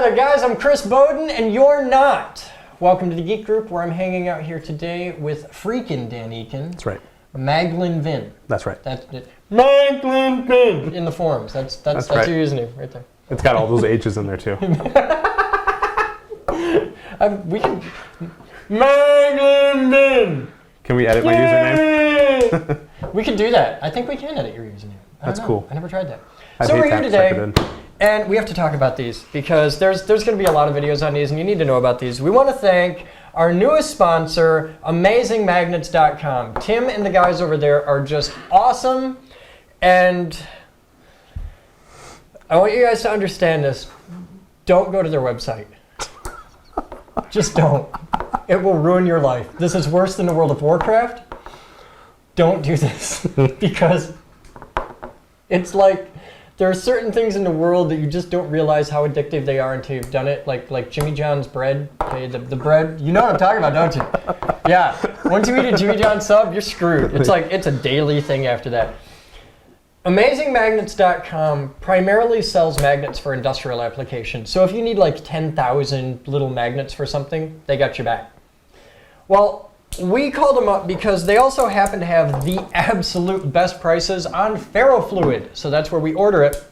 together, guys. I'm Chris Bowden, and you're not. Welcome to the Geek Group, where I'm hanging out here today with freaking Dan Eakin. That's right. Maglin Vin. That's right. That's it. Maglin Vin in the forums. That's right. your username right there. It's got all those H's in there too. We can. Maglin Vin. Can we edit my username? We could do that. I think we can edit your username. That's cool. I never tried that. I'd So hate we're to here have to type it today, in. and we have to talk about these because there's going to be a lot of videos on these, and you need to know about these. We want to thank our newest sponsor, AmazingMagnets.com. Tim and the guys over there are just awesome, and I want you guys to understand this. Don't go to their website. Just don't. It will ruin your life. This is worse than the World of Warcraft. Don't do this because it's like there are certain things in the world that you just don't realize how addictive they are until you've done it. Like Jimmy John's bread. Okay, the bread. You know what I'm talking about, don't you? Yeah. Once you eat a Jimmy John sub, you're screwed. It's like it's a daily thing after that. AmazingMagnets.com primarily sells magnets for industrial applications. So if you need like 10,000 little magnets for something, they got your back. Well, we called them up because they also happen to have the absolute best prices on ferrofluid. So that's where we order it.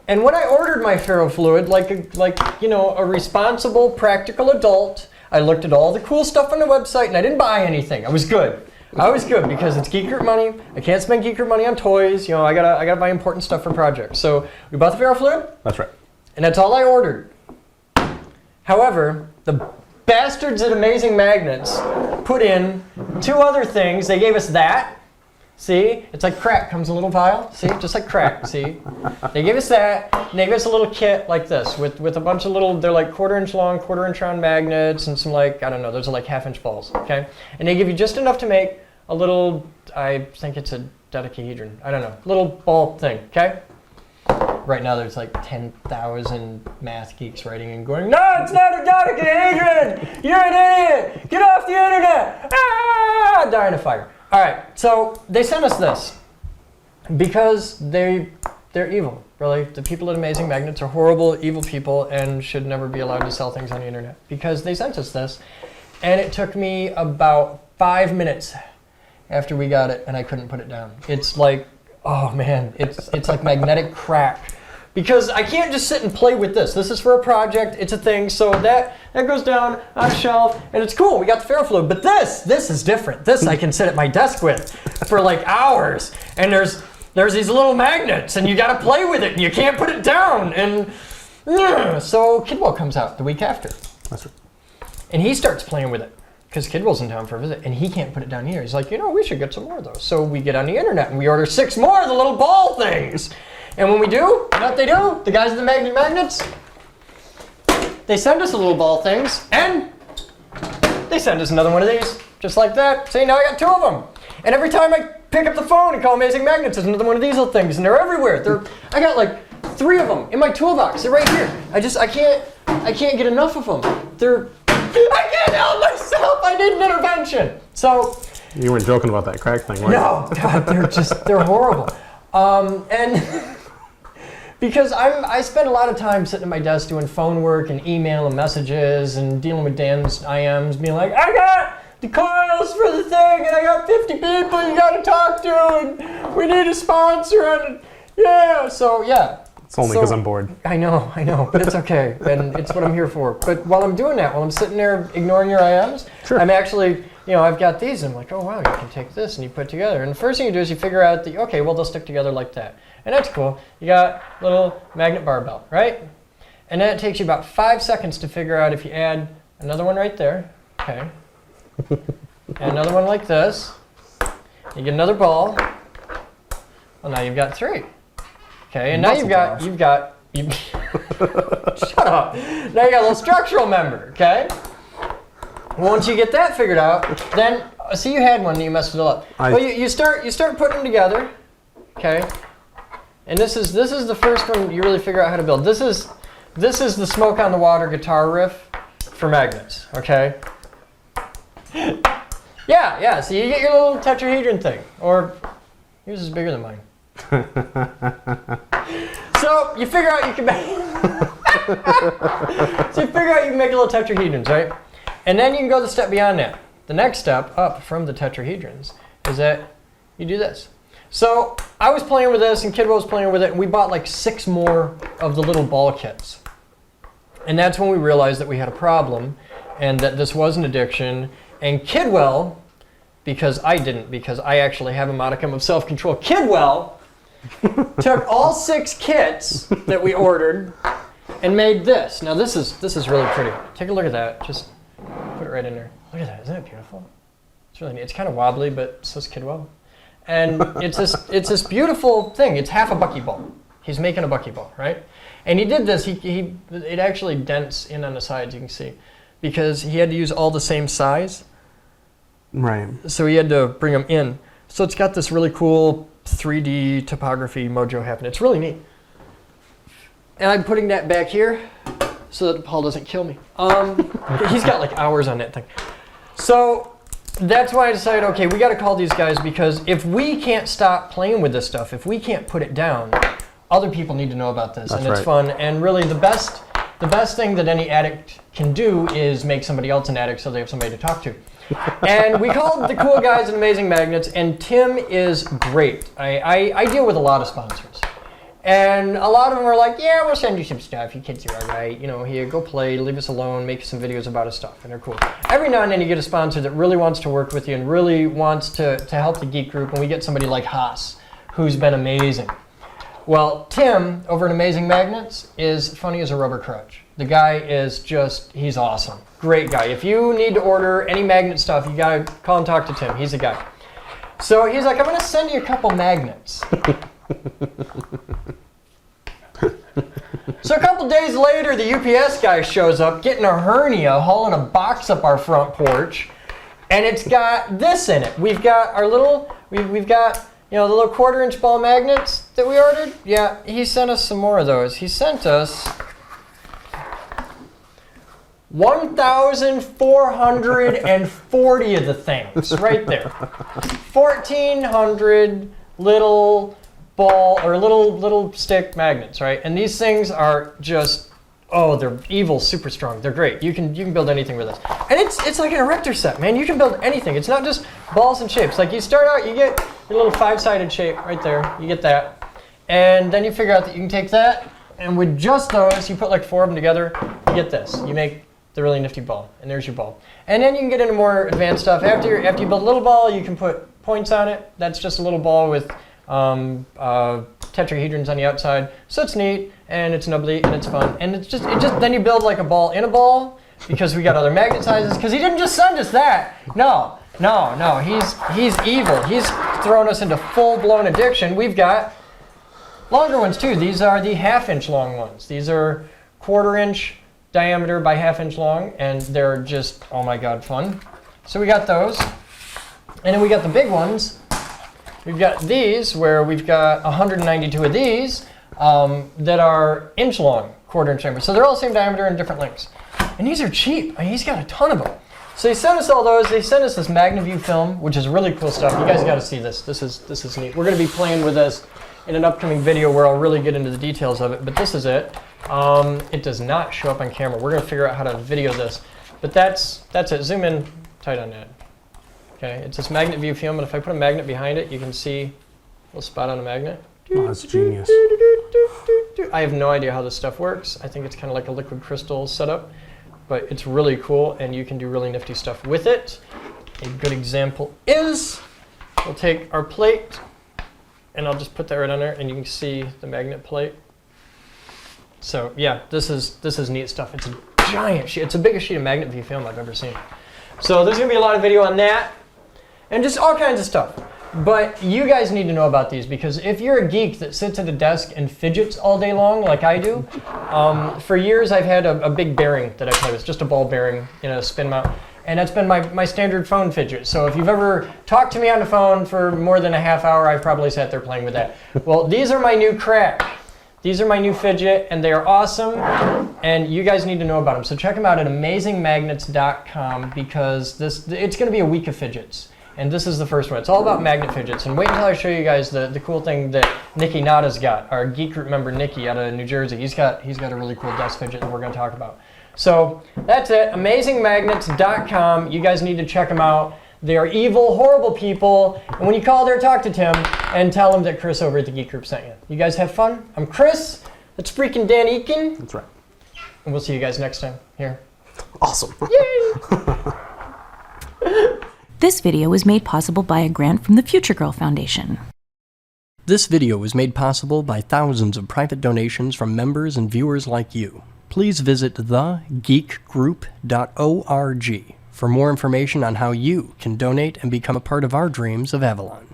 And when I ordered my ferrofluid, like a responsible, practical adult, I looked at all the cool stuff on the website and I didn't buy anything. I was good. I was good because it's Geek Group money. I can't spend Geek Group money on toys. You know, I gotta buy important stuff for projects. So we bought the ferrofluid. That's right. And that's all I ordered. However, the bastards at Amazing Magnets put in two other things. They gave us that. See? It's like crack comes in a little vial. See? Just like crack. See? They gave us that. And they gave us a little kit like this with a bunch of little, they're like 1/4 inch long, 1/4 inch round magnets and some like, I don't know, those are like 1/2 inch balls. Okay? And they give you just enough to make a little, I think it's a dodecahedron. I don't know. Little ball thing. Okay? Right now there's like 10,000 math geeks writing and going, no, it's not a dodecahedron! You're an idiot! Get off the internet! Ah! Die in a fire. All right, so they sent us this because they're evil, really. The people at Amazing Magnets are horrible, evil people and should never be allowed to sell things on the internet because they sent us this. And it took me about 5 minutes after we got it and I couldn't put it down. It's like, oh man, it's like magnetic crack. Because I can't just sit and play with this. This is for a project, it's a thing, so that goes down on a shelf, and it's cool, we got the ferrofluid. But this is different. This I can sit at my desk with for like hours, and there's these little magnets, and you gotta play with it, and you can't put it down, and so Kidwell comes out the week after. That's right. And he starts playing with it. Because Kidwell's in town for a visit, and he can't put it down here. He's like, we should get some more of those. So we get on the internet, and we order 6 more of the little ball things. And when we do, you know what they do? The guys at the Magnet Magnets, they send us the little ball things, and they send us another one of these, just like that. See, now I got 2 of them. And every time I pick up the phone and call Amazing Magnets, there's another one of these little things, and they're everywhere. I got like 3 of them in my toolbox. They're right here. I can't get enough of them. I can't help myself. I need an intervention. So You weren't joking about that crack thing, were you? no, God, they're horrible. And because I spend a lot of time sitting at my desk doing phone work and email and messages and dealing with Dan's IMs, being like, I got the coils for the thing, and I got 50 people you got to talk to, and we need a sponsor, and yeah. So yeah. It's only because I'm bored. I know, but it's okay, and it's what I'm here for. But while I'm doing that, while I'm sitting there ignoring your IMs, Sure. I'm actually, I've got these, and I'm like, oh wow, you can take this and you put it together. And the first thing you do is you figure out that, okay, well, they'll stick together like that. And that's cool. You got little magnet barbell, right? And then it takes you about 5 seconds to figure out if you add another one right there, okay, and another one like this, you get another ball, well, now you've got 3. Okay, and now you've got shut up. Now you got a little structural member, okay? Once you get that figured out, then see you had one and you messed it up. Well, you start putting them together, okay? And this is the first one you really figure out how to build. This is the Smoke on the Water guitar riff for magnets, okay? Yeah. So you get your little tetrahedron thing, or yours is bigger than mine. So you figure out you can make So you figure out you can make little tetrahedrons, right? And then you can go the step beyond that. The next step up from the tetrahedrons is that you do this. So I was playing with this and Kidwell was playing with it, and we bought like 6 more of the little ball kits. And that's when we realized that we had a problem and that this was an addiction. And Kidwell, because I actually have a modicum of self-control, Kidwell took all 6 kits that we ordered and made this. Now this is really pretty. Take a look at that. Just put it right in there. Look at that. Isn't it beautiful? It's really neat. It's kind of wobbly, but so is Kidwell. And it's this beautiful thing. It's half a buckyball. He's making a buckyball, right? And he did this. It actually dents in on the sides, you can see, because he had to use all the same size. Right. So he had to bring them in. So it's got this really cool 3D topography mojo happening. It's really neat. And I'm putting that back here so that Paul doesn't kill me. He's got like hours on that thing. So that's why I decided, okay, we got to call these guys, because if we can't stop playing with this stuff, if we can't put it down, other people need to know about this. That's and it's right. fun. And really the best thing that any addict can do is make somebody else an addict so they have somebody to talk to. And we called the cool guys at Amazing Magnets, and Tim is great. I deal with a lot of sponsors. And a lot of them are like, yeah, we'll send you some stuff. You kids are all right. You know, here, go play, leave us alone, make some videos about his stuff. And they're cool. Every now and then you get a sponsor that really wants to work with you and really wants to help the geek group. And we get somebody like Haas, who's been amazing. Well, Tim, over at Amazing Magnets, is funny as a rubber crutch. The guy is just, he's awesome. Great guy. If you need to order any magnet stuff, you gotta call and talk to Tim. He's the guy. So he's like, I'm gonna send you a couple magnets. So a couple days later, the UPS guy shows up, getting a hernia, hauling a box up our front porch, and it's got this in it. We've got our little, we've got, you know, the little 1/4-inch ball magnets that we ordered. Yeah, he sent us some more of those. He sent us 1,440 of the things right there. 1,400 little ball or little stick magnets, right? And these things are just, oh, they're evil, super strong. They're great. You can build anything with this. And it's like an erector set, man. You can build anything. It's not just balls and shapes. Like you start out, you get your little 5-sided shape right there. You get that. And then you figure out that you can take that, and with just those, you put like 4 of them together, you get this. You make the really nifty ball, and there's your ball. And then you can get into more advanced stuff. After you build a little ball, you can put points on it. That's just a little ball with tetrahedrons on the outside. So it's neat, and it's nubbly, and it's fun. And it's just then you build like a ball in a ball, because we got other magnet sizes. Because he didn't just send us that. No. He's evil. He's thrown us into full-blown addiction. We've got longer ones too. These are the 1/2-inch long ones. These are 1/4-inch diameter by 1/2-inch long, and they're just, oh my god, fun. So we got those. And then we got the big ones. We've got these, where we've got 192 of these that are inch long, 1/4-inch diameter. So they're all the same diameter and different lengths. And these are cheap. I mean, he's got a ton of them. So he sent us all those. They sent us this MagnaView film, which is really cool stuff. You guys got to see this. This is neat. We're going to be playing with this in an upcoming video where I'll really get into the details of it. But this is it. It does not show up on camera. We're going to figure out how to video this. But that's it. Zoom in tight on that. Okay, it's this MagnaView film, and if I put a magnet behind it, you can see a little spot on a magnet. Oh, that's genius. I have no idea how this stuff works. I think it's kind of like a liquid crystal setup, but it's really cool, and you can do really nifty stuff with it. A good example is, we'll take our plate, and I'll just put that right on there, and you can see the magnet plate. So yeah, this is neat stuff. It's a giant sheet. It's the biggest sheet of MagnaView film I've ever seen. So there's gonna be a lot of video on that, and just all kinds of stuff. But you guys need to know about these, because if you're a geek that sits at a desk and fidgets all day long like I do, for years I've had a big bearing that I play with, just a ball bearing in a spin mount. And that's been my standard phone fidget. So if you've ever talked to me on the phone for more than a half hour, I've probably sat there playing with that. Well, these are my new crack. These are my new fidget, and they are awesome, and you guys need to know about them. So check them out at amazingmagnets.com, because it's going to be a week of fidgets. And this is the first one. It's all about magnet fidgets. And wait until I show you guys the cool thing that Nikki Nada's got. Our Geek Group member Nikki out of New Jersey. He's got a really cool desk fidget that we're going to talk about. So that's it. AmazingMagnets.com. You guys need to check them out. They are evil, horrible people. And when you call there, talk to Tim and tell him that Chris over at the Geek Group sent you. You guys have fun. I'm Chris. That's freaking Dan Eakin. That's right. And we'll see you guys next time here. Awesome. Yay! This video was made possible by a grant from the Future Girl Foundation. This video was made possible by thousands of private donations from members and viewers like you. Please visit thegeekgroup.org for more information on how you can donate and become a part of our dreams of Avalon.